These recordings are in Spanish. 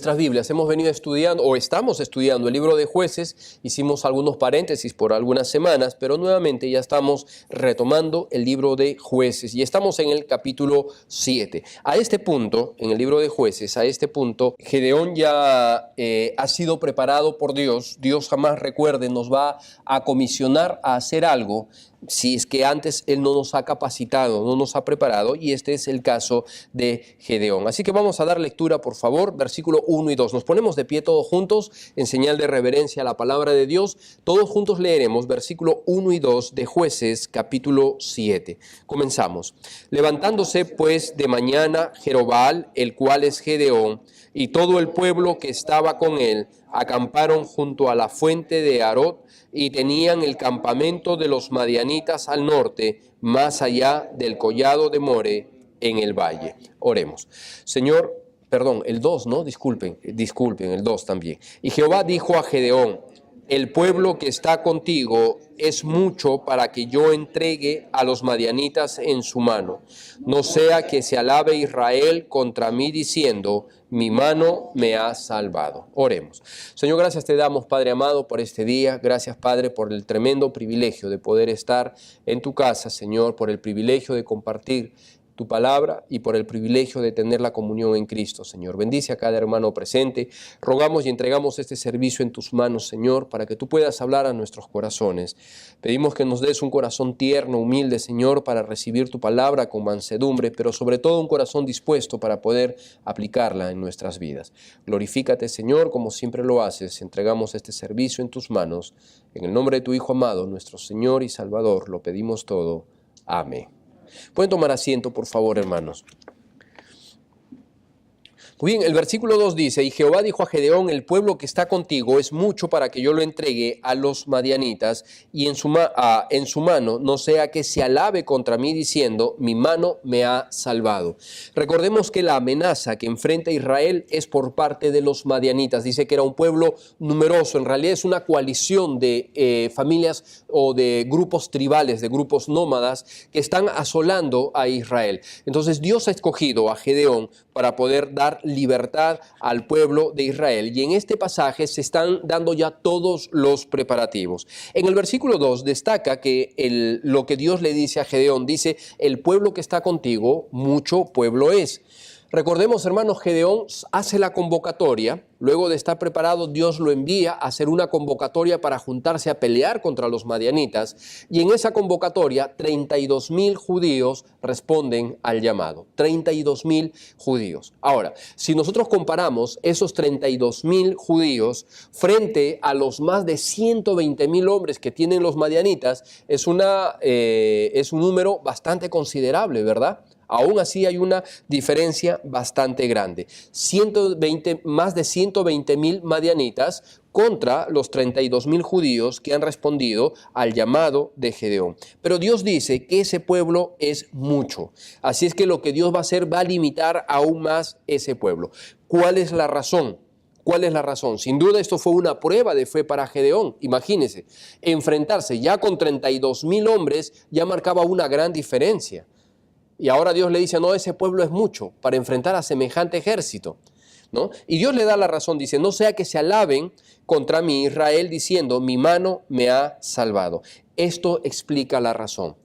nuestras Biblias. Hemos venido estudiando, o estamos estudiando el libro de Jueces. Hicimos algunos paréntesis por algunas semanas, pero nuevamente ya estamos retomando el libro de Jueces y estamos en el capítulo 7. A este punto, en el libro de Jueces, a este punto, Gedeón ya ha sido preparado por Dios. Dios, jamás, recuerden, nos va a comisionar a hacer algo si es que antes Él no nos ha capacitado, no nos ha preparado, y este es el caso de Gedeón. Así que vamos a dar lectura, por favor, versículo 1 y 2. Nos ponemos de pie todos juntos en señal de reverencia a la palabra de Dios. Todos juntos leeremos versículo 1 y 2 de Jueces, capítulo 7. Comenzamos. Levantándose pues de mañana Jerobbaal, el cual es Gedeón, y todo el pueblo que estaba con él, acamparon junto a la fuente de Arod, y tenían el campamento de los madianitas al norte, más allá del collado de More, en el valle. Oremos. Señor, perdón, el 2, ¿no? Disculpen, el 2 también. Y Jehová dijo a Gedeón: el pueblo que está contigo es mucho para que yo entregue a los madianitas en su mano. No sea que se alabe Israel contra mí diciendo: mi mano me ha salvado. Oremos. Señor, gracias te damos, Padre amado, por este día. Gracias, Padre, por el tremendo privilegio de poder estar en tu casa, Señor, por el privilegio de compartir tu palabra y por el privilegio de tener la comunión en Cristo, Señor. Bendice a cada hermano presente. Rogamos y entregamos este servicio en tus manos, Señor, para que tú puedas hablar a nuestros corazones. Pedimos que nos des un corazón tierno, humilde, Señor, para recibir tu palabra con mansedumbre, pero sobre todo un corazón dispuesto para poder aplicarla en nuestras vidas. Glorifícate, Señor, como siempre lo haces. Entregamos este servicio en tus manos. En el nombre de tu Hijo amado, nuestro Señor y Salvador, lo pedimos todo. Amén. Pueden tomar asiento, por favor, hermanos. Muy bien, el versículo 2 dice: y Jehová dijo a Gedeón: el pueblo que está contigo es mucho para que yo lo entregue a los madianitas y en su mano, no sea que se alabe contra mí diciendo: mi mano me ha salvado. Recordemos que la amenaza que enfrenta Israel es por parte de los madianitas. Dice que era un pueblo numeroso, en realidad es una coalición de familias o de grupos tribales, de grupos nómadas que están asolando a Israel. Entonces Dios ha escogido a Gedeón para poder dar libertad al pueblo de Israel. Y en este pasaje se están dando ya todos los preparativos. En el versículo 2 destaca que lo que Dios le dice a Gedeón, dice: el pueblo que está contigo, mucho pueblo es. Recordemos, hermanos, Gedeón hace la convocatoria. Luego de estar preparado, Dios lo envía a hacer una convocatoria para juntarse a pelear contra los madianitas. Y en esa convocatoria, 32,000 judíos responden al llamado. 32,000 judíos. Ahora, si nosotros comparamos esos 32,000 judíos frente a los más de 120,000 hombres que tienen los madianitas, es un número bastante considerable, ¿verdad? Aún así hay una diferencia bastante grande. Más de 120,000 madianitas contra los 32,000 judíos que han respondido al llamado de Gedeón. Pero Dios dice que ese pueblo es mucho. Así es que lo que Dios va a hacer va a limitar aún más ese pueblo. ¿Cuál es la razón? ¿Cuál es la razón? Sin duda esto fue una prueba de fe para Gedeón. Imagínense, enfrentarse ya con 32,000 hombres ya marcaba una gran diferencia. Y ahora Dios le dice: no, ese pueblo es mucho para enfrentar a semejante ejército, ¿no? Y Dios le da la razón, dice: no sea que se alaben contra mí Israel diciendo: mi mano me ha salvado. Esto explica la razón.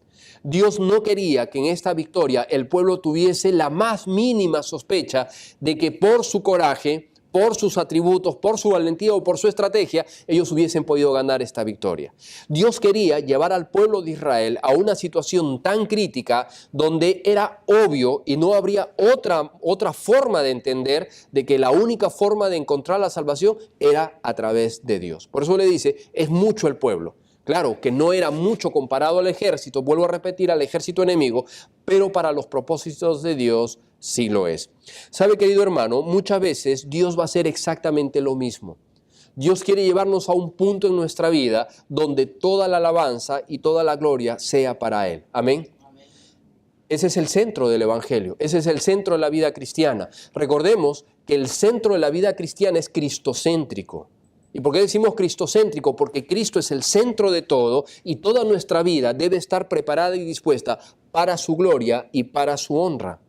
Dios no quería que en esta victoria el pueblo tuviese la más mínima sospecha de que por su coraje, por sus atributos, por su valentía o por su estrategia, ellos hubiesen podido ganar esta victoria. Dios quería llevar al pueblo de Israel a una situación tan crítica donde era obvio y no habría otra forma de entender de que la única forma de encontrar la salvación era a través de Dios. Por eso le dice: es mucho el pueblo. Claro que no era mucho comparado al ejército, vuelvo a repetir, al ejército enemigo, pero para los propósitos de Dios sí lo es. ¿Sabe, querido hermano? Muchas veces Dios va a hacer exactamente lo mismo. Dios quiere llevarnos a un punto en nuestra vida donde toda la alabanza y toda la gloria sea para Él. Amén. Ese es el centro del Evangelio, ese es el centro de la vida cristiana. Recordemos que el centro de la vida cristiana es cristocéntrico. ¿Y por qué decimos cristocéntrico? Porque Cristo es el centro de todo y toda nuestra vida debe estar preparada y dispuesta para su gloria y para su honra.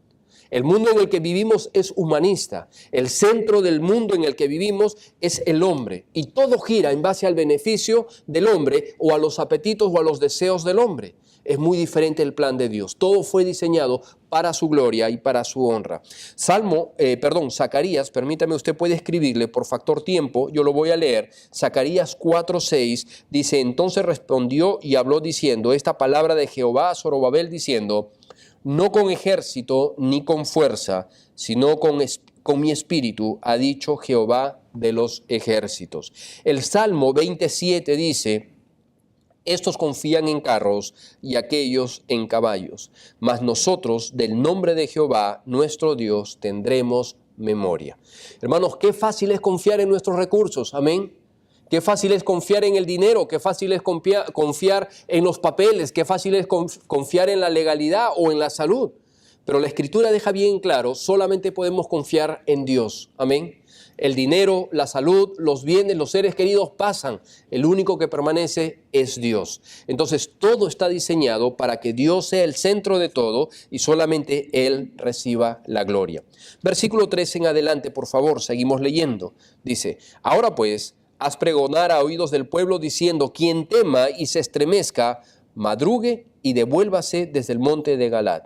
El mundo en el que vivimos es humanista. El centro del mundo en el que vivimos es el hombre. Y todo gira en base al beneficio del hombre o a los apetitos o a los deseos del hombre. Es muy diferente el plan de Dios. Todo fue diseñado para su gloria y para su honra. Zacarías, permítame, usted puede escribirle por factor tiempo, yo lo voy a leer. Zacarías 4:6 dice: entonces respondió y habló diciendo esta palabra de Jehová a Zorobabel diciendo: no con ejército ni con fuerza, sino con mi espíritu, ha dicho Jehová de los ejércitos. El Salmo 27 dice: estos confían en carros y aquellos en caballos, mas nosotros del nombre de Jehová, nuestro Dios, tendremos memoria. Hermanos, qué fácil es confiar en nuestros recursos, amén. Qué fácil es confiar en el dinero, qué fácil es confiar en los papeles, qué fácil es confiar en la legalidad o en la salud. Pero la Escritura deja bien claro, solamente podemos confiar en Dios, amén. El dinero, la salud, los bienes, los seres queridos pasan. El único que permanece es Dios. Entonces todo está diseñado para que Dios sea el centro de todo y solamente Él reciba la gloria. Versículo 3 en adelante, por favor, seguimos leyendo. Dice: ahora pues, haz pregonar a oídos del pueblo diciendo: quien tema y se estremezca, madrugue y devuélvase desde el monte de Galaad.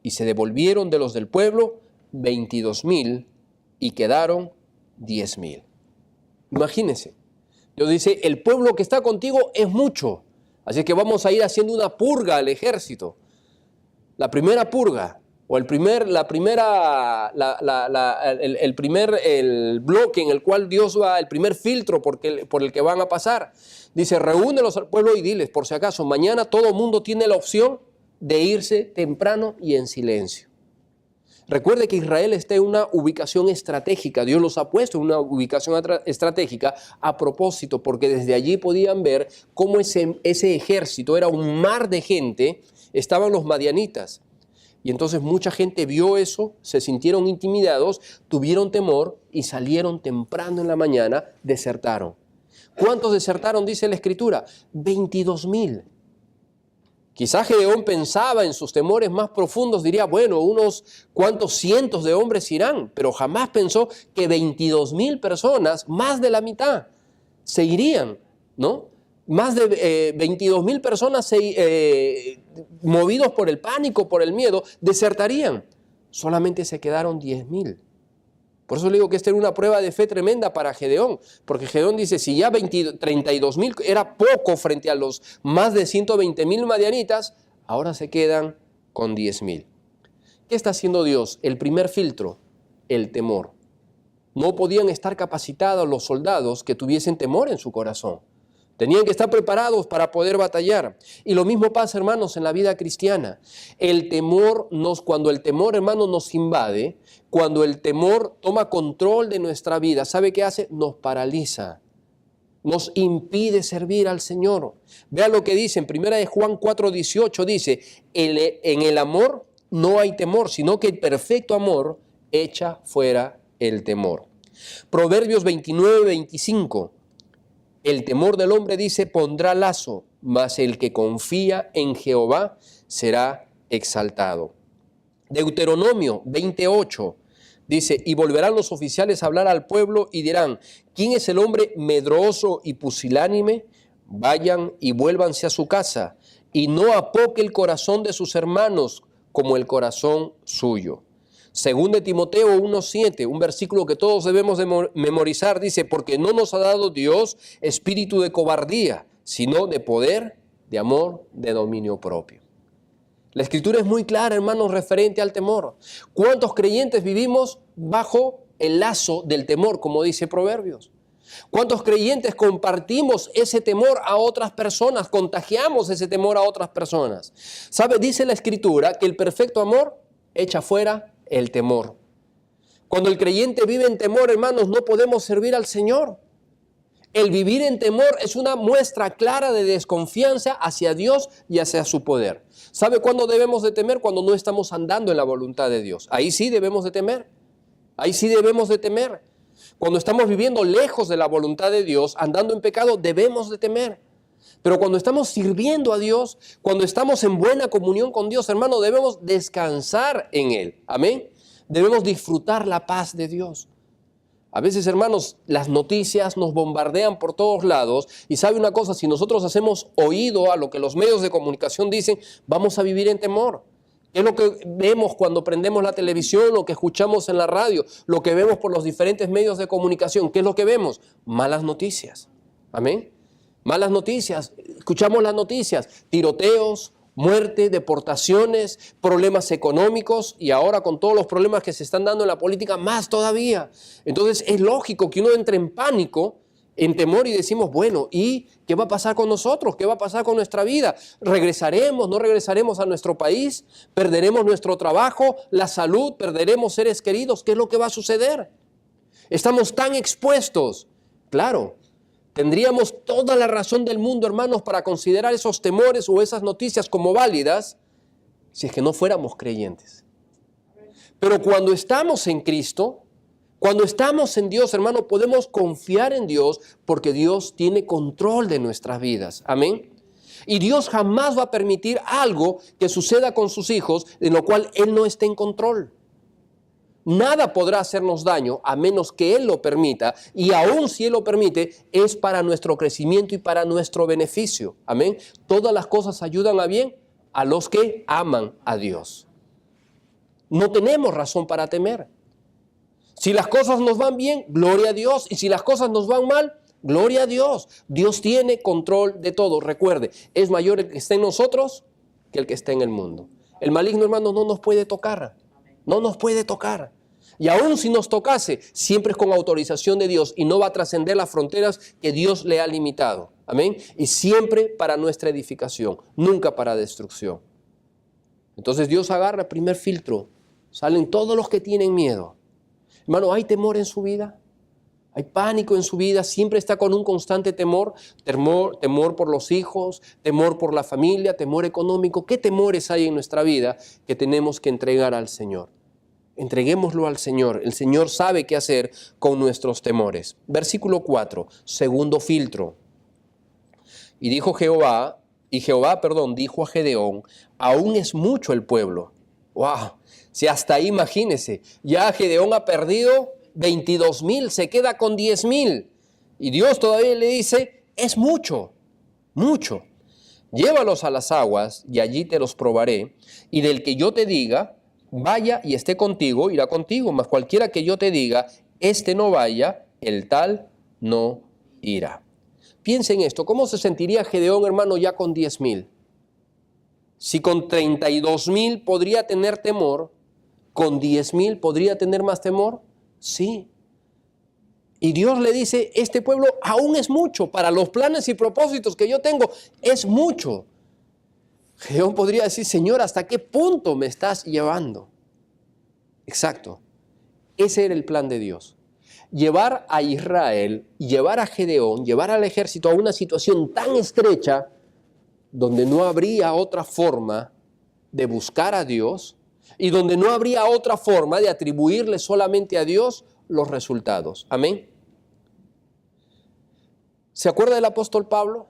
Y se devolvieron de los del pueblo 22,000 y quedaron 10,000. Imagínense, Dios dice: el pueblo que está contigo es mucho, así que vamos a ir haciendo una purga al ejército. La primera purga, o el bloque en el cual Dios va, el primer filtro por el que van a pasar. Dice: reúnelos al pueblo y diles, por si acaso, mañana todo mundo tiene la opción de irse temprano y en silencio. Recuerde que Israel está en una ubicación estratégica. Dios los ha puesto en una ubicación estratégica a propósito, porque desde allí podían ver cómo ese ejército era un mar de gente. Estaban los madianitas. Y entonces mucha gente vio eso, se sintieron intimidados, tuvieron temor y salieron temprano en la mañana, desertaron. ¿Cuántos desertaron, dice la Escritura? 22,000. Quizás Gedeón pensaba en sus temores más profundos, diría, bueno, unos cuantos cientos de hombres irán, pero jamás pensó que 22,000 personas, más de la mitad, se irían, ¿no? Más de 22,000 personas movidos por el pánico, por el miedo, desertarían. Solamente se quedaron 10,000. Por eso le digo que esta era una prueba de fe tremenda para Gedeón, porque Gedeón dice, si ya 32,000 era poco frente a los más de 120,000 madianitas, ahora se quedan con 10,000. ¿Qué está haciendo Dios? El primer filtro, el temor. No podían estar capacitados los soldados que tuviesen temor en su corazón. Tenían que estar preparados para poder batallar. Y lo mismo pasa, hermanos, en la vida cristiana. Cuando el temor, hermanos, nos invade, cuando el temor toma control de nuestra vida, ¿sabe qué hace? Nos paraliza, nos impide servir al Señor. Vea lo que dice en 1 Juan 4:18, dice, en el amor no hay temor, sino que el perfecto amor echa fuera el temor. Proverbios 29:25. El temor del hombre, dice, pondrá lazo, mas el que confía en Jehová será exaltado. Deuteronomio 28 dice, y volverán los oficiales a hablar al pueblo y dirán, ¿quién es el hombre medroso y pusilánime? Vayan y vuélvanse a su casa, y no apoque el corazón de sus hermanos como el corazón suyo. Según de Timoteo 1:7, un versículo que todos debemos de memorizar, dice, porque no nos ha dado Dios espíritu de cobardía, sino de poder, de amor, de dominio propio. La Escritura es muy clara, hermanos, referente al temor. ¿Cuántos creyentes vivimos bajo el lazo del temor, como dice Proverbios? ¿Cuántos creyentes compartimos ese temor a otras personas, contagiamos ese temor a otras personas? ¿Sabe? Dice la Escritura que el perfecto amor echa fuera el temor. Cuando el creyente vive en temor, hermanos, no podemos servir al Señor. El vivir en temor es una muestra clara de desconfianza hacia Dios y hacia su poder. ¿Sabe cuándo debemos de temer? Cuando no estamos andando en la voluntad de Dios. Ahí sí debemos de temer. Ahí sí debemos de temer. Cuando estamos viviendo lejos de la voluntad de Dios, andando en pecado, debemos de temer. Pero cuando estamos sirviendo a Dios, cuando estamos en buena comunión con Dios, hermano, debemos descansar en Él. Amén. Debemos disfrutar la paz de Dios. A veces, hermanos, las noticias nos bombardean por todos lados y sabe una cosa, si nosotros hacemos oído a lo que los medios de comunicación dicen, vamos a vivir en temor. ¿Qué es lo que vemos cuando prendemos la televisión, lo que escuchamos en la radio, lo que vemos por los diferentes medios de comunicación? ¿Qué es lo que vemos? Malas noticias. Amén. Malas noticias. Escuchamos las noticias, tiroteos, muerte, deportaciones, problemas económicos y ahora con todos los problemas que se están dando en la política, más todavía. Entonces es lógico que uno entre en pánico, en temor y decimos, bueno, ¿y qué va a pasar con nosotros? ¿Qué va a pasar con nuestra vida? ¿Regresaremos? ¿No regresaremos a nuestro país? ¿Perderemos nuestro trabajo? ¿La salud? ¿Perderemos seres queridos? ¿Qué es lo que va a suceder? Estamos tan expuestos. Claro. Tendríamos toda la razón del mundo, hermanos, para considerar esos temores o esas noticias como válidas si es que no fuéramos creyentes. Pero cuando estamos en Cristo, cuando estamos en Dios, hermano, podemos confiar en Dios porque Dios tiene control de nuestras vidas. Amén. Y Dios jamás va a permitir algo que suceda con sus hijos de lo cual Él no esté en control. Nada podrá hacernos daño a menos que Él lo permita, y aun si Él lo permite, es para nuestro crecimiento y para nuestro beneficio. Amén. Todas las cosas ayudan a bien a los que aman a Dios. No tenemos razón para temer. Si las cosas nos van bien, gloria a Dios, y si las cosas nos van mal, gloria a Dios. Dios tiene control de todo. Recuerde, es mayor el que está en nosotros que el que está en el mundo. El maligno, hermano, no nos puede tocar. No nos puede tocar. Y aun si nos tocase, siempre es con autorización de Dios y no va a trascender las fronteras que Dios le ha limitado. Amén. Y siempre para nuestra edificación, nunca para destrucción. Entonces Dios agarra el primer filtro. Salen todos los que tienen miedo. Hermano, ¿hay temor en su vida? ¿Hay pánico en su vida? Siempre está con un constante temor. Temor por los hijos, temor por la familia, temor económico. ¿Qué temores hay en nuestra vida que tenemos que entregar al Señor? Entreguémoslo al Señor. El Señor sabe qué hacer con nuestros temores. Versículo 4, segundo filtro. Y dijo Jehová, dijo a Gedeón, aún es mucho el pueblo. ¡Wow! Si hasta ahí imagínese, ya Gedeón ha perdido 22,000, se queda con 10,000. Y Dios todavía le dice, es mucho, mucho. Llévalos a las aguas y allí te los probaré. Y del que yo te diga, vaya y esté contigo, irá contigo. Mas cualquiera que yo te diga, este no vaya, el tal no irá. Piensa en esto, ¿cómo se sentiría Gedeón, hermano, ya con 10,000? Si con 32,000 podría tener temor, ¿con 10,000 podría tener más temor? Sí. Y Dios le dice, este pueblo aún es mucho, para los planes y propósitos que yo tengo, es mucho. Gedeón podría decir, Señor, ¿hasta qué punto me estás llevando? Exacto. Ese era el plan de Dios. Llevar a Israel, llevar a Gedeón, llevar al ejército a una situación tan estrecha donde no habría otra forma de buscar a Dios y donde no habría otra forma de atribuirle solamente a Dios los resultados. Amén. ¿Se acuerda del apóstol Pablo?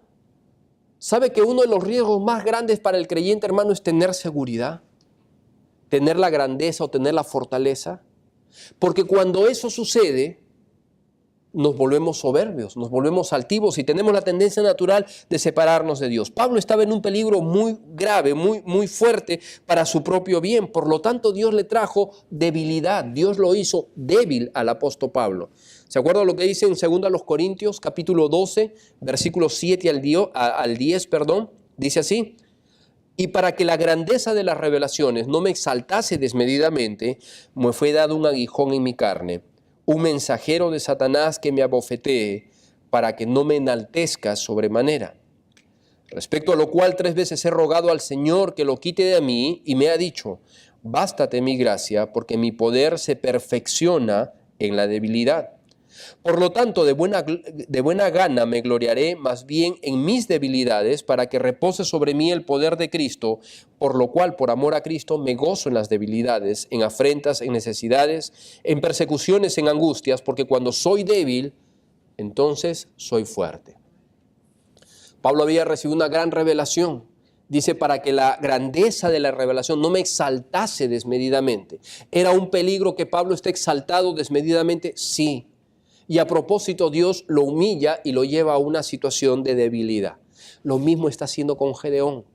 ¿Sabe que uno de los riesgos más grandes para el creyente, hermano, es tener seguridad? Tener la grandeza o tener la fortaleza. Porque cuando eso sucede, nos volvemos soberbios, nos volvemos altivos y tenemos la tendencia natural de separarnos de Dios. Pablo estaba en un peligro muy grave, muy fuerte para su propio bien. Por lo tanto, Dios le trajo debilidad. Dios lo hizo débil al apóstol Pablo. ¿Se acuerdan lo que dice en 2 Corintios, capítulo 12, versículos 7 al 10? Dice así: y para que la grandeza de las revelaciones no me exaltase desmedidamente, me fue dado un aguijón en mi carne, un mensajero de Satanás que me abofetee, para que no me enaltezca sobremanera. Respecto a lo cual 3 veces he rogado al Señor que lo quite de mí, y me ha dicho, bástate mi gracia, porque mi poder se perfecciona en la debilidad. Por lo tanto, de buena gana me gloriaré más bien en mis debilidades, para que repose sobre mí el poder de Cristo, por lo cual, por amor a Cristo, me gozo en las debilidades, en afrentas, en necesidades, en persecuciones, en angustias, porque cuando soy débil, entonces soy fuerte. Pablo había recibido una gran revelación. Dice, para que la grandeza de la revelación no me exaltase desmedidamente. ¿Era un peligro que Pablo esté exaltado desmedidamente? Sí. Y a propósito, Dios lo humilla y lo lleva a una situación de debilidad. Lo mismo está haciendo con Gedeón.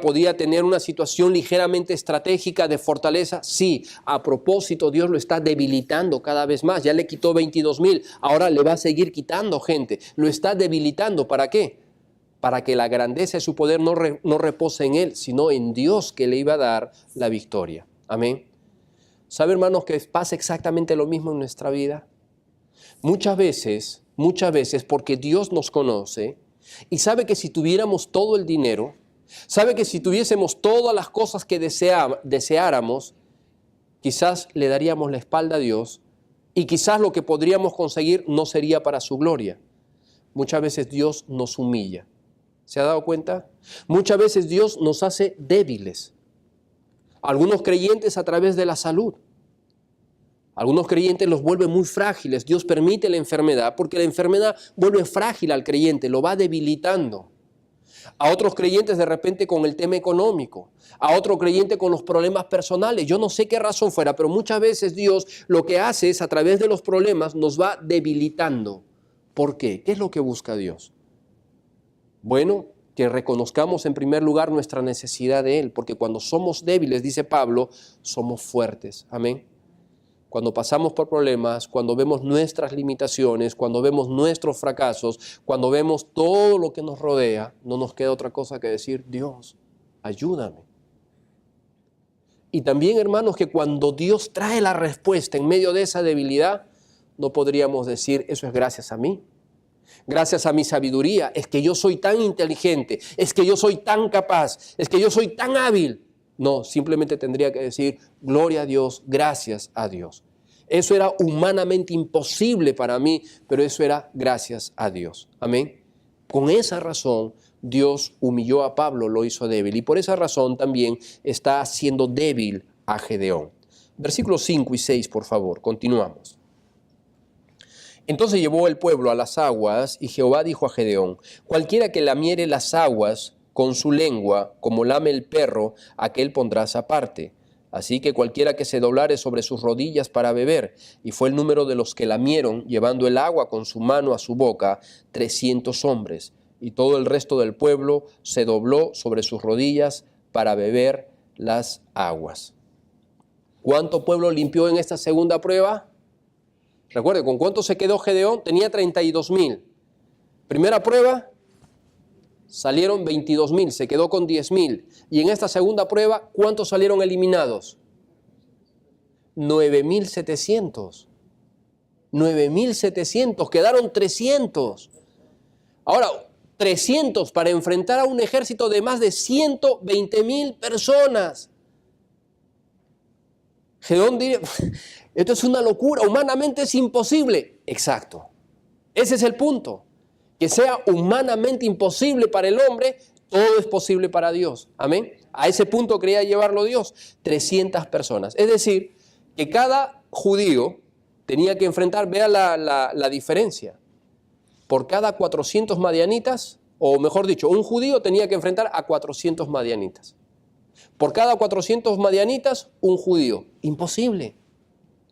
Podía tener una situación ligeramente estratégica de fortaleza. Sí, a propósito, Dios lo está debilitando cada vez más. Ya le quitó 22,000, ahora le va a seguir quitando gente. Lo está debilitando. ¿Para qué? Para que la grandeza de su poder no repose en él, sino en Dios, que le iba a dar la victoria. Amén. ¿Sabe, hermanos, que pasa exactamente lo mismo en nuestra vida? Muchas veces, porque Dios nos conoce y sabe que si tuviéramos todo el dinero, sabe que si tuviésemos todas las cosas que deseáramos, quizás le daríamos la espalda a Dios y quizás lo que podríamos conseguir no sería para su gloria. Muchas veces Dios nos humilla. ¿Se ha dado cuenta? Muchas veces Dios nos hace débiles. Algunos creyentes a través de la salud. Algunos creyentes los vuelve muy frágiles. Dios permite la enfermedad porque la enfermedad vuelve frágil al creyente, lo va debilitando. A otros creyentes de repente con el tema económico. A otro creyente con los problemas personales. Yo no sé qué razón fuera, pero muchas veces Dios lo que hace es a través de los problemas nos va debilitando. ¿Por qué? ¿Qué es lo que busca Dios? Bueno, que reconozcamos en primer lugar nuestra necesidad de Él, porque cuando somos débiles, dice Pablo, somos fuertes. Amén. Cuando pasamos por problemas, cuando vemos nuestras limitaciones, cuando vemos nuestros fracasos, cuando vemos todo lo que nos rodea, no nos queda otra cosa que decir, Dios, ayúdame. Y también, hermanos, que cuando Dios trae la respuesta en medio de esa debilidad, no podríamos decir, eso es gracias a mí. Gracias a mi sabiduría, es que yo soy tan inteligente, es que yo soy tan capaz, es que yo soy tan hábil. No, simplemente tendría que decir, gloria a Dios, gracias a Dios. Eso era humanamente imposible para mí, pero eso era gracias a Dios. Amén. Con esa razón, Dios humilló a Pablo, lo hizo débil. Y por esa razón también está haciendo débil a Gedeón. Versículos 5 y 6, por favor, continuamos. Entonces llevó el pueblo a las aguas, y Jehová dijo a Gedeón, cualquiera que lamiere las aguas con su lengua, como lame el perro, aquel pondrás aparte. Así que cualquiera que se doblare sobre sus rodillas para beber, y fue el número de los que lamieron, llevando el agua con su mano a su boca, 300 hombres. Y todo el resto del pueblo se dobló sobre sus rodillas para beber las aguas. ¿Cuánto pueblo limpió en esta segunda prueba? Recuerde, ¿con cuánto se quedó Gedeón? Tenía 32,000. Primera prueba, salieron 22,000, se quedó con 10,000. Y en esta segunda prueba, ¿cuántos salieron eliminados? 9,700. 9,700, quedaron 300. Ahora, 300 para enfrentar a un ejército de más de 120,000 personas. Gedeón diría, esto es una locura, humanamente es imposible. Exacto. Ese es el punto. Que sea humanamente imposible para el hombre, todo es posible para Dios. Amén. A ese punto quería llevarlo Dios. 300 personas. Es decir, que cada judío tenía que enfrentar, vea la diferencia. Por cada 400 madianitas, o mejor dicho, un judío tenía que enfrentar a 400 madianitas. Por cada 400 madianitas, un judío. Imposible.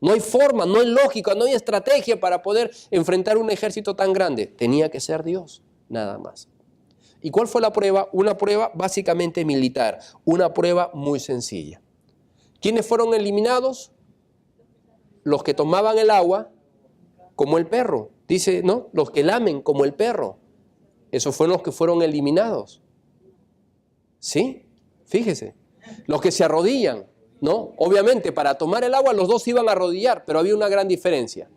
No hay forma, no hay lógica, no hay estrategia para poder enfrentar un ejército tan grande. Tenía que ser Dios, nada más. ¿Y cuál fue la prueba? Una prueba básicamente militar, una prueba muy sencilla. ¿Quiénes fueron eliminados? Los que tomaban el agua como el perro. Dice, ¿no? Los que lamen como el perro. Esos fueron los que fueron eliminados. ¿Sí? Fíjese. Los que se arrodillan, ¿no? Obviamente, para tomar el agua los dos iban a arrodillar, pero había una gran diferencia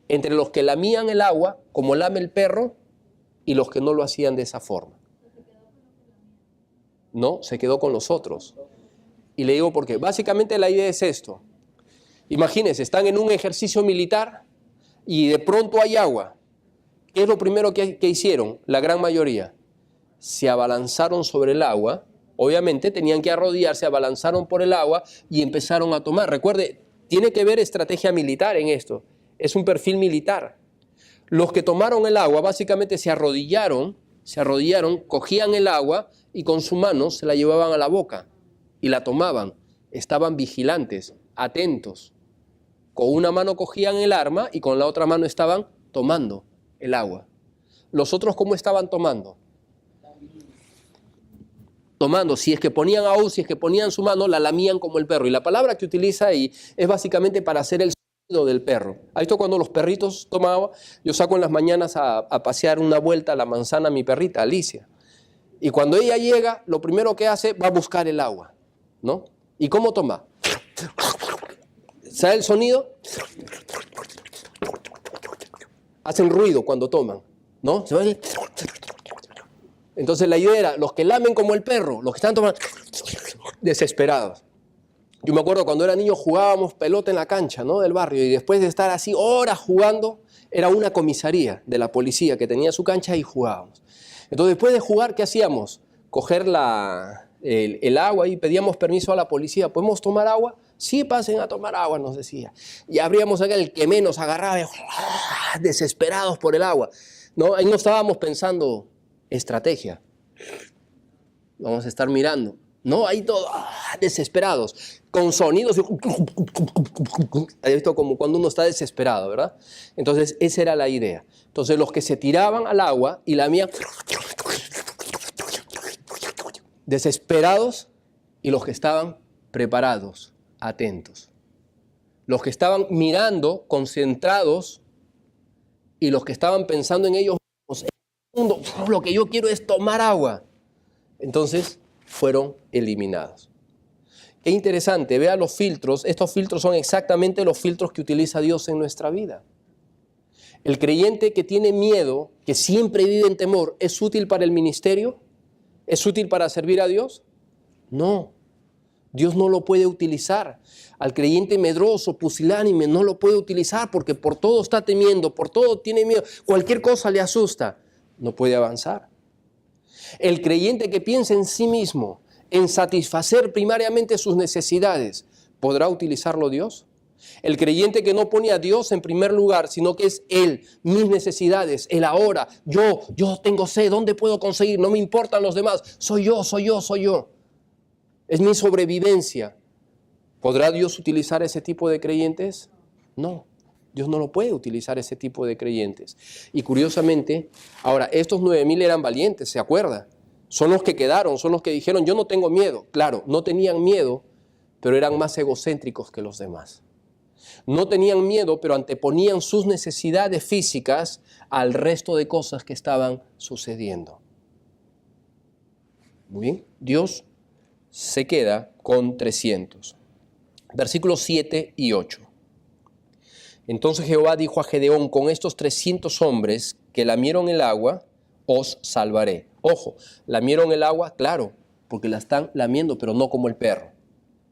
entre los que lamían el agua, como lame el perro, y los que no lo hacían de esa forma. No, se quedó con los otros. Y le digo por qué. Básicamente la idea es esto. Imagínense, están en un ejercicio militar y de pronto hay agua. ¿Qué es lo primero que hicieron? La gran mayoría. Se abalanzaron sobre el agua. Obviamente tenían que arrodillarse, se abalanzaron por el agua y empezaron a tomar. Recuerde, tiene que ver estrategia militar en esto. Es un perfil militar. Los que tomaron el agua básicamente se arrodillaron se arrodillaron, cogían el agua y con su mano se la llevaban a la boca y la tomaban. Estaban vigilantes, atentos. Con una mano cogían el arma y con la otra mano estaban tomando el agua. ¿Los otros cómo estaban tomando? Tomando, si es que ponían aún, si es que ponían su mano, la lamían como el perro. Y la palabra que utiliza ahí es básicamente para hacer el sonido del perro. ¿Ha visto cuando los perritos toman agua? Yo saco en las mañanas a pasear una vuelta a la manzana a mi perrita, Alicia. Y cuando ella llega, lo primero que hace va a buscar el agua, ¿no? ¿Y cómo toma? ¿Sabe el sonido? Hacen ruido cuando toman, ¿no? Entonces la idea era, los que lamen como el perro, los que están tomando, desesperados. Yo me acuerdo cuando era niño jugábamos pelota en la cancha, ¿no? Del barrio, y después de estar así horas jugando, era una comisaría de la policía que tenía su cancha y jugábamos. Entonces después de jugar, ¿qué hacíamos? Coger el agua y pedíamos permiso a la policía. ¿Podemos tomar agua? Sí, pasen a tomar agua, nos decía. Y abríamos acá el que menos agarraba, desesperados por el agua, ¿no? Ahí no estábamos pensando estrategia. Vamos a estar mirando. No, ahí todos desesperados, con sonidos. ¿Has visto como cuando uno está desesperado, verdad? Entonces, esa era la idea. Entonces, los que se tiraban al agua y la mía, desesperados, y los que estaban preparados, atentos. Los que estaban mirando, concentrados, y los que estaban pensando en ellos mismos, lo que yo quiero es tomar agua. Entonces, fueron eliminados. Qué interesante, vea los filtros. Estos filtros son exactamente los filtros que utiliza Dios en nuestra vida. El creyente que tiene miedo, que siempre vive en temor, ¿es útil para el ministerio? ¿Es útil para servir a Dios? No. Dios no lo puede utilizar. Al creyente medroso, pusilánime, no lo puede utilizar porque por todo está temiendo, por todo tiene miedo, cualquier cosa le asusta. No puede avanzar. El creyente que piensa en sí mismo, en satisfacer primariamente sus necesidades, ¿podrá utilizarlo Dios? El creyente que no pone a Dios en primer lugar, sino que es Él, mis necesidades, el ahora, yo tengo sed, ¿dónde puedo conseguir? No me importan los demás, soy yo. Es mi sobrevivencia. ¿Podrá Dios utilizar ese tipo de creyentes? No. Dios no lo puede utilizar ese tipo de creyentes. Y curiosamente, ahora, estos 9,000 eran valientes, ¿se acuerda? Son los que quedaron, son los que dijeron, yo no tengo miedo. Claro, no tenían miedo, pero eran más egocéntricos que los demás. No tenían miedo, pero anteponían sus necesidades físicas al resto de cosas que estaban sucediendo. Muy bien, Dios se queda con 300. Versículos 7 y 8. Entonces Jehová dijo a Gedeón, con estos 300 hombres que lamieron el agua, os salvaré. Ojo, lamieron el agua, claro, porque la están lamiendo, pero no como el perro.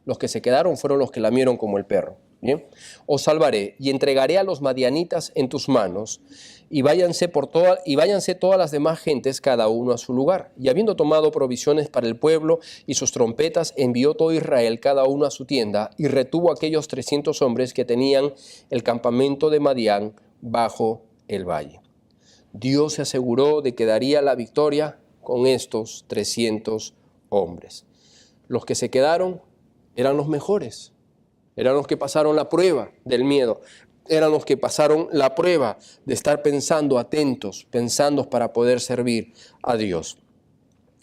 Los que se quedaron fueron los que lamieron como el perro. ¿Bien? Os salvaré y entregaré a los madianitas en tus manos y váyanse todas las demás gentes, cada uno a su lugar. Y habiendo tomado provisiones para el pueblo y sus trompetas, envió todo Israel cada uno a su tienda y retuvo a aquellos 300 hombres que tenían el campamento de Madián bajo el valle. Dios se aseguró de que daría la victoria con estos 300 hombres. Los que se quedaron eran los mejores. Eran los que pasaron la prueba del miedo. Eran los que pasaron la prueba de estar pensando, atentos, pensando para poder servir a Dios.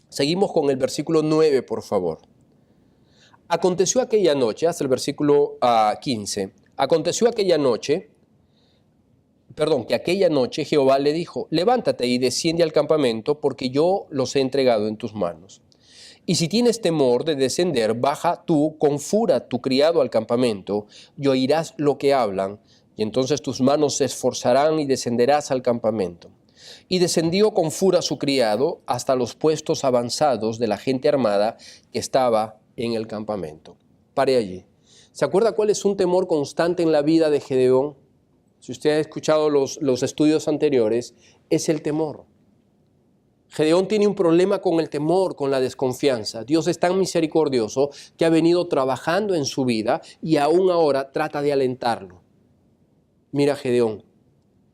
Seguimos con el versículo 9, por favor. Aconteció aquella noche, hasta el versículo 15. Aconteció que aquella noche Jehová le dijo, levántate y desciende al campamento, porque yo los he entregado en tus manos. Y si tienes temor de descender, baja tú con fura tu criado al campamento, y oirás lo que hablan, y entonces tus manos se esforzarán y descenderás al campamento. Y descendió con fura su criado hasta los puestos avanzados de la gente armada que estaba en el campamento. Pare allí. ¿Se acuerda cuál es un temor constante en la vida de Gedeón? Si usted ha escuchado los estudios anteriores, es el temor. Gedeón tiene un problema con el temor, con la desconfianza. Dios es tan misericordioso que ha venido trabajando en su vida y aún ahora trata de alentarlo. Mira, Gedeón,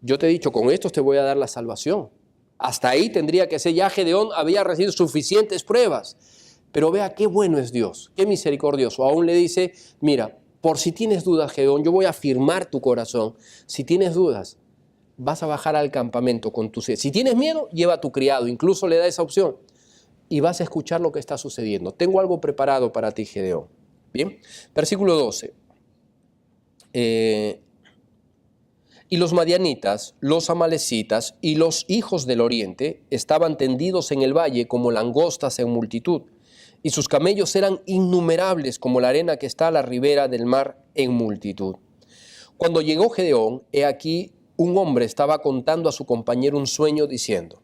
yo te he dicho, con estos te voy a dar la salvación. Hasta ahí tendría que ser, ya Gedeón había recibido suficientes pruebas. Pero vea qué bueno es Dios, qué misericordioso. Aún le dice, mira, por si tienes dudas, Gedeón, yo voy a afirmar tu corazón. Si tienes dudas, vas a bajar al campamento con tus... Si tienes miedo, lleva a tu criado, incluso le da esa opción. Y vas a escuchar lo que está sucediendo. Tengo algo preparado para ti, Gedeón. Bien, versículo 12. Y los madianitas, los amalecitas y los hijos del oriente estaban tendidos en el valle como langostas en multitud, y sus camellos eran innumerables como la arena que está a la ribera del mar en multitud. Cuando llegó Gedeón, he aquí un hombre estaba contando a su compañero un sueño diciendo,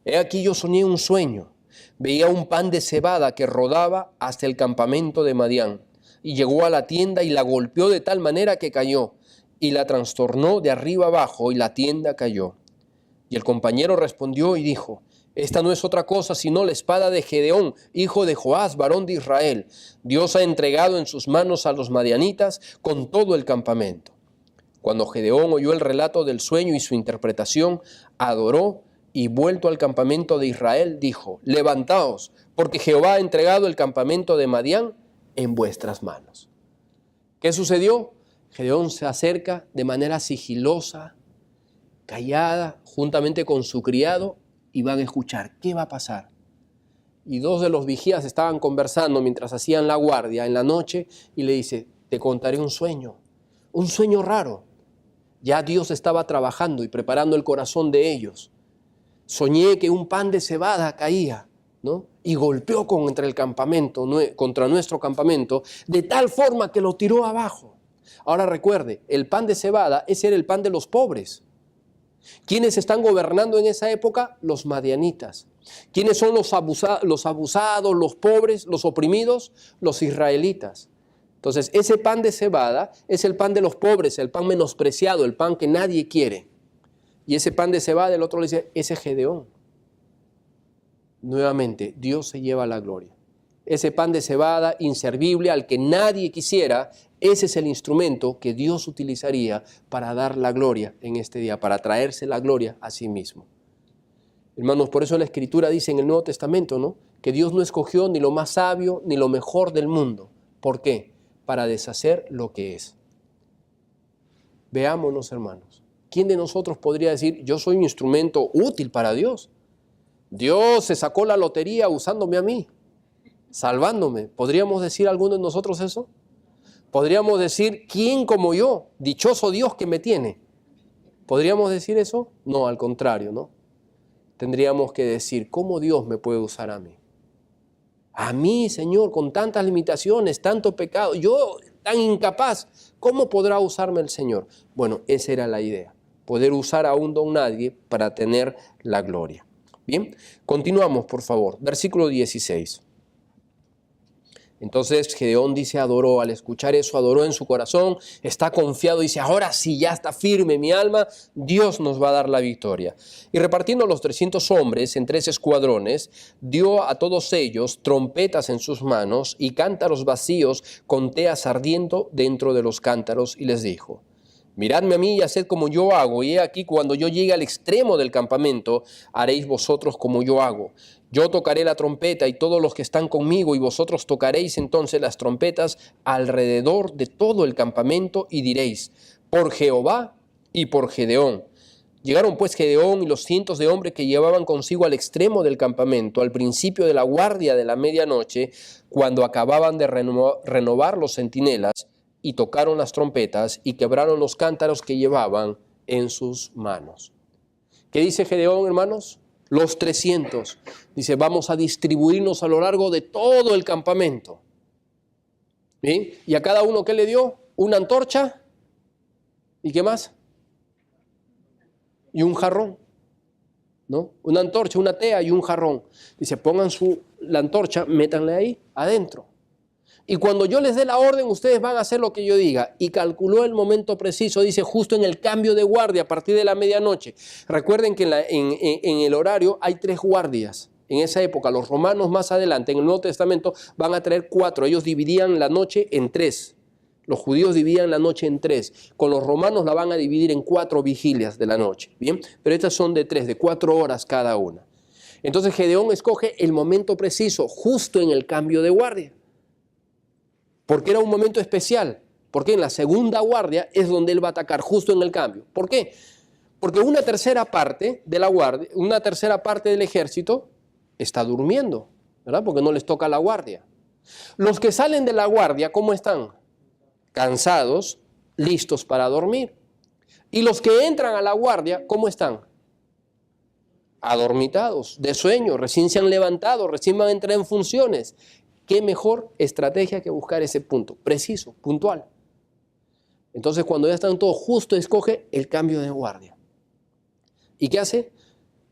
he aquí yo soñé un sueño, veía un pan de cebada que rodaba hasta el campamento de Madián, y llegó a la tienda y la golpeó de tal manera que cayó, y la trastornó de arriba abajo, y la tienda cayó. Y el compañero respondió y dijo, esta no es otra cosa sino la espada de Gedeón, hijo de Joás, varón de Israel. Dios ha entregado en sus manos a los madianitas con todo el campamento. Cuando Gedeón oyó el relato del sueño y su interpretación, adoró y vuelto al campamento de Israel, dijo, levantaos, porque Jehová ha entregado el campamento de Madián en vuestras manos. ¿Qué sucedió? Gedeón se acerca de manera sigilosa, callada, juntamente con su criado, y van a escuchar qué va a pasar. Y dos de los vigías estaban conversando mientras hacían la guardia en la noche, y le dice, te contaré un sueño raro. Ya Dios estaba trabajando y preparando el corazón de ellos. Soñé que un pan de cebada caía, ¿no? Y golpeó contra el campamento, contra nuestro campamento, de tal forma que lo tiró abajo. Ahora recuerde, el pan de cebada, ese era el pan de los pobres. ¿Quiénes están gobernando en esa época? Los madianitas. ¿Quiénes son los abusados, los pobres, los oprimidos? Los israelitas. Entonces, ese pan de cebada es el pan de los pobres, el pan menospreciado, el pan que nadie quiere. Y ese pan de cebada, el otro le dice, ese Gedeón. Nuevamente, Dios se lleva la gloria. Ese pan de cebada inservible al que nadie quisiera, ese es el instrumento que Dios utilizaría para dar la gloria en este día, para traerse la gloria a sí mismo. Hermanos, por eso la Escritura dice en el Nuevo Testamento, ¿no?, que Dios no escogió ni lo más sabio ni lo mejor del mundo. ¿Por qué? Para deshacer lo que es. Veámonos, hermanos. ¿Quién de nosotros podría decir, yo soy un instrumento útil para Dios? Dios se sacó la lotería usándome a mí, salvándome. ¿Podríamos decir alguno de nosotros eso? ¿Podríamos decir, quién como yo? Dichoso Dios que me tiene. ¿Podríamos decir eso? No, al contrario, ¿no? Tendríamos que decir, ¿cómo Dios me puede usar a mí? A mí, Señor, con tantas limitaciones, tanto pecado, yo tan incapaz, ¿cómo podrá usarme el Señor? Bueno, esa era la idea, poder usar a un don nadie para tener la gloria. Bien, continuamos, por favor. Versículo 16. Entonces Gedeón dice, adoró, al escuchar eso, adoró en su corazón, está confiado, dice, ahora sí, ya está firme mi alma, Dios nos va a dar la victoria. Y repartiendo los 300 hombres en 3 escuadrones, dio a todos ellos trompetas en sus manos y cántaros vacíos con teas ardiendo dentro de los cántaros, y les dijo, miradme a mí y haced como yo hago, y he aquí cuando yo llegue al extremo del campamento, haréis vosotros como yo hago. Yo tocaré la trompeta y todos los que están conmigo, y vosotros tocaréis entonces las trompetas alrededor de todo el campamento, y diréis, por Jehová y por Gedeón. Llegaron pues Gedeón y los cientos de hombres que llevaban consigo al extremo del campamento, al principio de la guardia de la medianoche, cuando acababan de renovar los centinelas, y tocaron las trompetas y quebraron los cántaros que llevaban en sus manos. ¿Qué dice Gedeón, hermanos? Los 300. Dice, vamos a distribuirnos a lo largo de todo el campamento. ¿Bien? ¿Y a cada uno qué le dio? Una antorcha. ¿Y qué más? Y un jarrón. ¿No? Una antorcha, una tea y un jarrón. Dice, pongan la antorcha, métanle ahí adentro. Y cuando yo les dé la orden, ustedes van a hacer lo que yo diga. Y calculó el momento preciso, dice, justo en el cambio de guardia a partir de la medianoche. Recuerden que en el horario hay 3 guardias. En esa época, los romanos más adelante, en el Nuevo Testamento, van a traer 4. Ellos dividían la noche en 3. Los judíos dividían la noche en 3. Con los romanos la van a dividir en 4 vigilias de la noche. Bien, pero estas son de 3, de 4 horas cada una. Entonces Gedeón escoge el momento preciso, justo en el cambio de guardia. Porque era un momento especial. Porque en la segunda guardia es donde él va a atacar, justo en el cambio. ¿Por qué? Porque una tercera parte de la guardia, una tercera parte del ejército está durmiendo, ¿verdad? Porque no les toca la guardia. Los que salen de la guardia, ¿cómo están? Cansados, listos para dormir. Y los que entran a la guardia, ¿cómo están? Adormitados, de sueño, recién se han levantado, recién van a entrar en funciones. ¿Qué mejor estrategia que buscar ese punto? Preciso, puntual. Entonces, cuando ya están todos, justo escoge el cambio de guardia. ¿Y qué hace?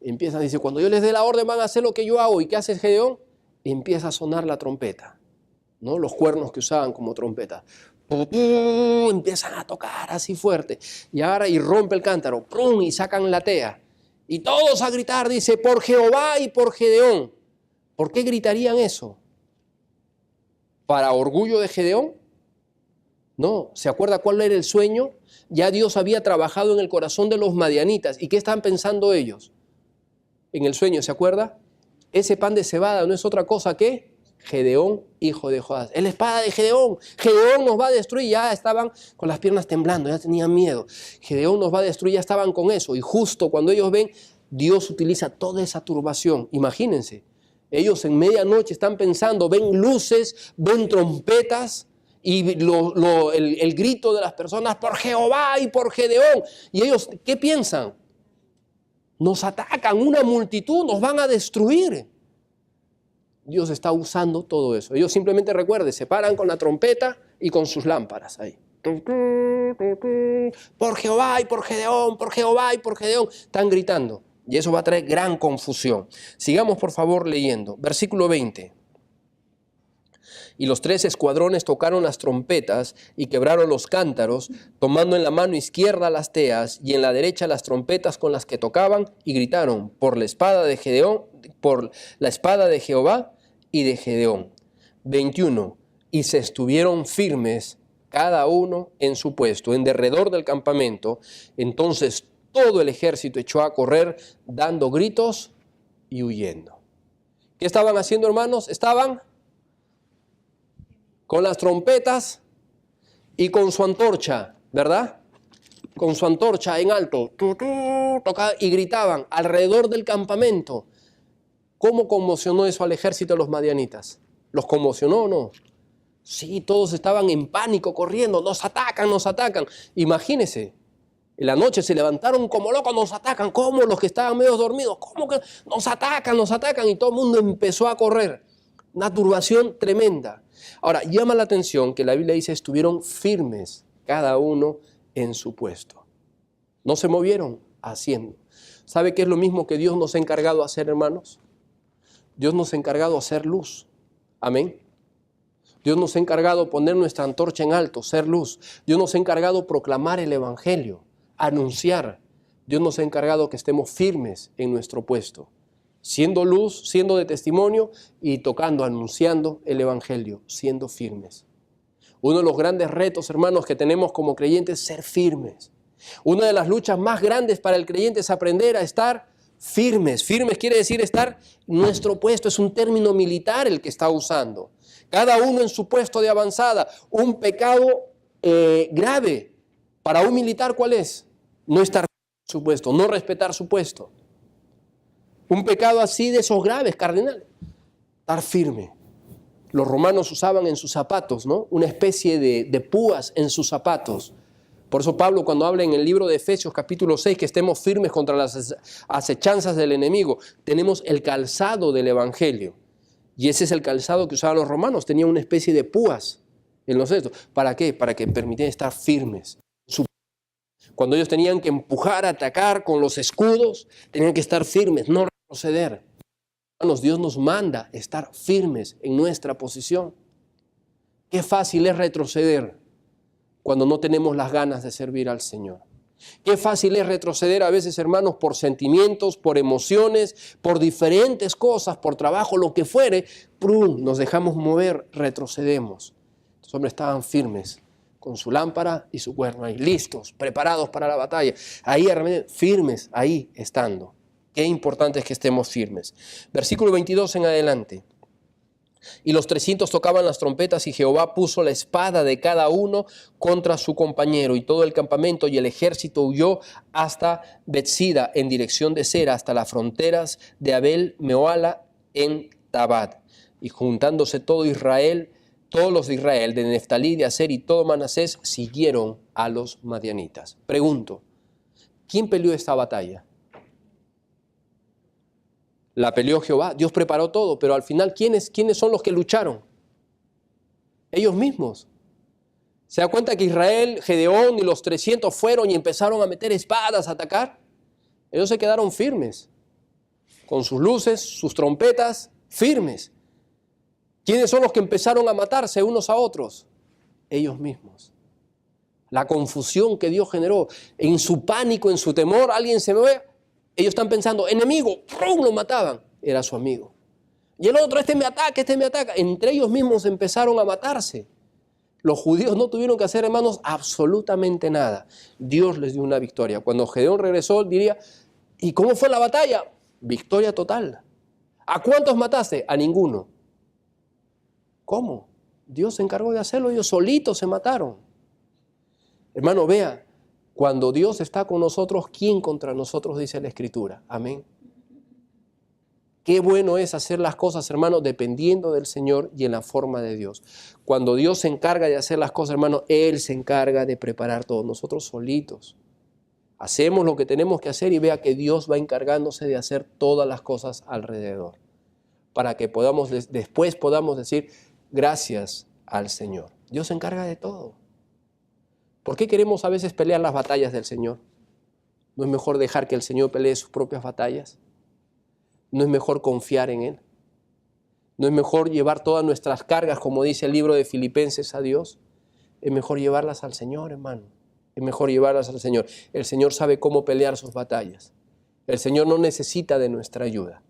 Empieza, dice, cuando yo les dé la orden van a hacer lo que yo hago. ¿Y qué hace Gedeón? Empieza a sonar la trompeta, ¿no? Los cuernos que usaban como trompeta. Empiezan a tocar así fuerte. Y ahora y rompe el cántaro. ¡Prum! Y sacan la tea. Y todos a gritar, dice, por Jehová y por Gedeón. ¿Por qué gritarían eso? ¿Para orgullo de Gedeón? No, ¿se acuerda cuál era el sueño? Ya Dios había trabajado en el corazón de los madianitas. ¿Y qué están pensando ellos? En el sueño, ¿se acuerda? Ese pan de cebada no es otra cosa que Gedeón, hijo de Joás. Es la espada de Gedeón. Gedeón nos va a destruir. Ya estaban con las piernas temblando, ya tenían miedo. Gedeón nos va a destruir, ya estaban con eso. Y justo cuando ellos ven, Dios utiliza toda esa turbación. Imagínense, ellos en medianoche están pensando, ven luces, ven trompetas y el grito de las personas por Jehová y por Gedeón. Y ellos, ¿qué piensan? Nos atacan, una multitud, nos van a destruir. Dios está usando todo eso. Ellos simplemente, recuerden, se paran con la trompeta y con sus lámparas ahí. Por Jehová y por Gedeón, por Jehová y por Gedeón. Están gritando. Y eso va a traer gran confusión. Sigamos, por favor, leyendo. Versículo 20. Y los 3 escuadrones tocaron las trompetas y quebraron los cántaros, tomando en la mano izquierda las teas y en la derecha las trompetas con las que tocaban, y gritaron por la espada de Gedeón, por la espada de Jehová y de Gedeón. 21. Y se estuvieron firmes cada uno en su puesto, en derredor del campamento. Entonces todo el ejército echó a correr, dando gritos y huyendo. ¿Qué estaban haciendo, hermanos? Estaban con las trompetas y con su antorcha, ¿verdad? Con su antorcha en alto, tocaban y gritaban alrededor del campamento. ¿Cómo conmocionó eso al ejército de los madianitas? ¿Los conmocionó o no? Sí, todos estaban en pánico, corriendo, nos atacan, nos atacan. Imagínense, en la noche se levantaron como locos, nos atacan. ¿Cómo? Los que estaban medio dormidos, ¿cómo que nos atacan, nos atacan? Y todo el mundo empezó a correr. Una turbación tremenda. Ahora, llama la atención que la Biblia dice, estuvieron firmes cada uno en su puesto. No se movieron haciendo. ¿Sabe qué es lo mismo que Dios nos ha encargado hacer, hermanos? Dios nos ha encargado hacer luz. Amén. Dios nos ha encargado poner nuestra antorcha en alto, ser luz. Dios nos ha encargado proclamar el evangelio, anunciar. Dios nos ha encargado que estemos firmes en nuestro puesto, siendo luz, siendo de testimonio y tocando, anunciando el evangelio, siendo firmes. Uno de los grandes retos, hermanos, que tenemos como creyentes es ser firmes. Una de las luchas más grandes para el creyente es aprender a estar firmes. Firmes quiere decir estar en nuestro puesto. Es un término militar el que está usando. Cada uno en su puesto de avanzada. Un pecado grave para un militar, ¿cuál es? No estar en su puesto, no respetar su puesto. Un pecado así de esos graves, cardenal. Estar firme. Los romanos usaban en sus zapatos, ¿no? Una especie de púas en sus zapatos. Por eso Pablo, cuando habla en el libro de Efesios capítulo 6 que estemos firmes contra las acechanzas del enemigo, tenemos el calzado del evangelio. Y ese es el calzado que usaban los romanos. Tenían una especie de púas en los dedos. ¿Para qué? Para que permitieran estar firmes. Cuando ellos tenían que empujar, atacar con los escudos, tenían que estar firmes, no retroceder. Hermanos, Dios nos manda estar firmes en nuestra posición. Qué fácil es retroceder cuando no tenemos las ganas de servir al Señor. Qué fácil es retroceder a veces, hermanos, por sentimientos, por emociones, por diferentes cosas, por trabajo, lo que fuere. ¡Prum! Nos dejamos mover, retrocedemos. Los hombres estaban firmes, con su lámpara y su cuerno ahí, listos, preparados para la batalla. Ahí firmes, ahí estando. Qué importante es que estemos firmes. Versículo 22 en adelante. Y los 300 tocaban las trompetas y Jehová puso la espada de cada uno contra su compañero y todo el campamento y el ejército huyó hasta Betsida en dirección de Sera hasta las fronteras de Abel Mehola en Tabad. Y juntándose todo Israel, todos los de Israel, de Neftalí, de Aser y todo Manasés, siguieron a los madianitas. Pregunto, ¿quién peleó esta batalla? La peleó Jehová, Dios preparó todo, pero al final, ¿quiénes son los que lucharon? Ellos mismos. ¿Se da cuenta que Israel, Gedeón y los 300 fueron y empezaron a meter espadas, a atacar? Ellos se quedaron firmes, con sus luces, sus trompetas, firmes. ¿Quiénes son los que empezaron a matarse unos a otros? Ellos mismos. La confusión que Dios generó, en su pánico, en su temor, alguien se ve. Ellos están pensando, enemigo, ¡prum!, lo mataban. Era su amigo. Y el otro, este me ataca. Entre ellos mismos empezaron a matarse. Los judíos no tuvieron que hacer, hermanos, absolutamente nada. Dios les dio una victoria. Cuando Gedeón regresó, diría, ¿y cómo fue la batalla? Victoria total. ¿A cuántos mataste? A ninguno. ¿Cómo? Dios se encargó de hacerlo, ellos solitos se mataron. Hermano, vea, cuando Dios está con nosotros, ¿quién contra nosotros? Dice la Escritura. Amén. Qué bueno es hacer las cosas, hermano, dependiendo del Señor y en la forma de Dios. Cuando Dios se encarga de hacer las cosas, hermano, Él se encarga de preparar todo. Nosotros solitos hacemos lo que tenemos que hacer y vea que Dios va encargándose de hacer todas las cosas alrededor. Para que después podamos decir gracias al Señor. Dios se encarga de todo. ¿Por qué queremos a veces pelear las batallas del Señor? ¿No es mejor dejar que el Señor pelee sus propias batallas? ¿No es mejor confiar en Él? ¿No es mejor llevar todas nuestras cargas, como dice el libro de Filipenses, a Dios? Es mejor llevarlas al Señor, hermano. Es mejor llevarlas al Señor. El Señor sabe cómo pelear sus batallas. El Señor no necesita de nuestra ayuda.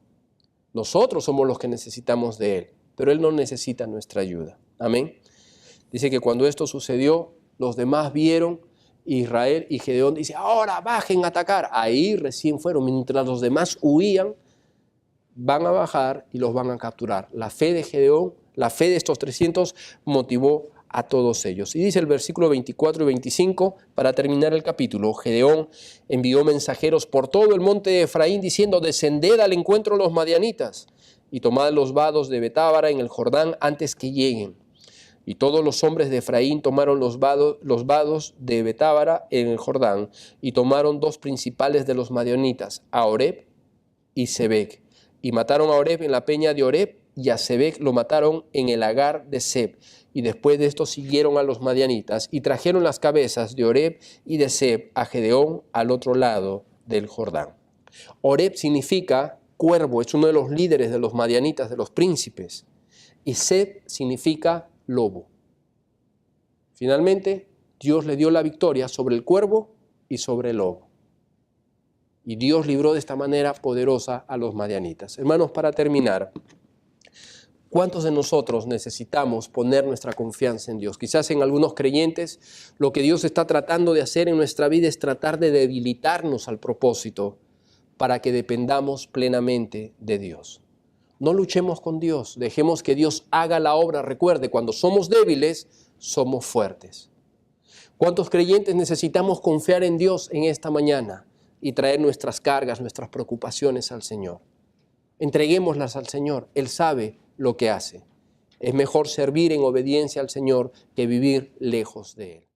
Nosotros somos los que necesitamos de Él, pero Él no necesita nuestra ayuda. Amén. Dice que cuando esto sucedió, los demás vieron, Israel y Gedeón dice, ahora bajen a atacar. Ahí recién fueron, mientras los demás huían, van a bajar y los van a capturar. La fe de Gedeón, la fe de estos 300 motivó a todos ellos. Y dice el versículo 24 y 25, para terminar el capítulo, Gedeón envió mensajeros por todo el monte de Efraín diciendo, descended al encuentro de los madianitas y tomad los vados de Betábara en el Jordán antes que lleguen. Y todos los hombres de Efraín tomaron los vados de Betábara en el Jordán y tomaron dos principales de los madianitas, a Oreb y Sebec. Y mataron a Oreb en la peña de Oreb y a Sebec lo mataron en el lagar de Seb. Y después de esto siguieron a los madianitas y trajeron las cabezas de Oreb y de Seb a Gedeón al otro lado del Jordán. Oreb significa cuervo, es uno de los líderes de los madianitas, de los príncipes. Y Seb significa lobo. Finalmente, Dios le dio la victoria sobre el cuervo y sobre el lobo. Y Dios libró de esta manera poderosa a los madianitas. Hermanos, para terminar, ¿cuántos de nosotros necesitamos poner nuestra confianza en Dios? Quizás en algunos creyentes lo que Dios está tratando de hacer en nuestra vida es tratar de debilitarnos al propósito para que dependamos plenamente de Dios. No luchemos con Dios, dejemos que Dios haga la obra. Recuerde, cuando somos débiles, somos fuertes. ¿Cuántos creyentes necesitamos confiar en Dios en esta mañana y traer nuestras cargas, nuestras preocupaciones al Señor? Entreguémoslas al Señor, Él sabe lo que hace. Es mejor servir en obediencia al Señor que vivir lejos de Él.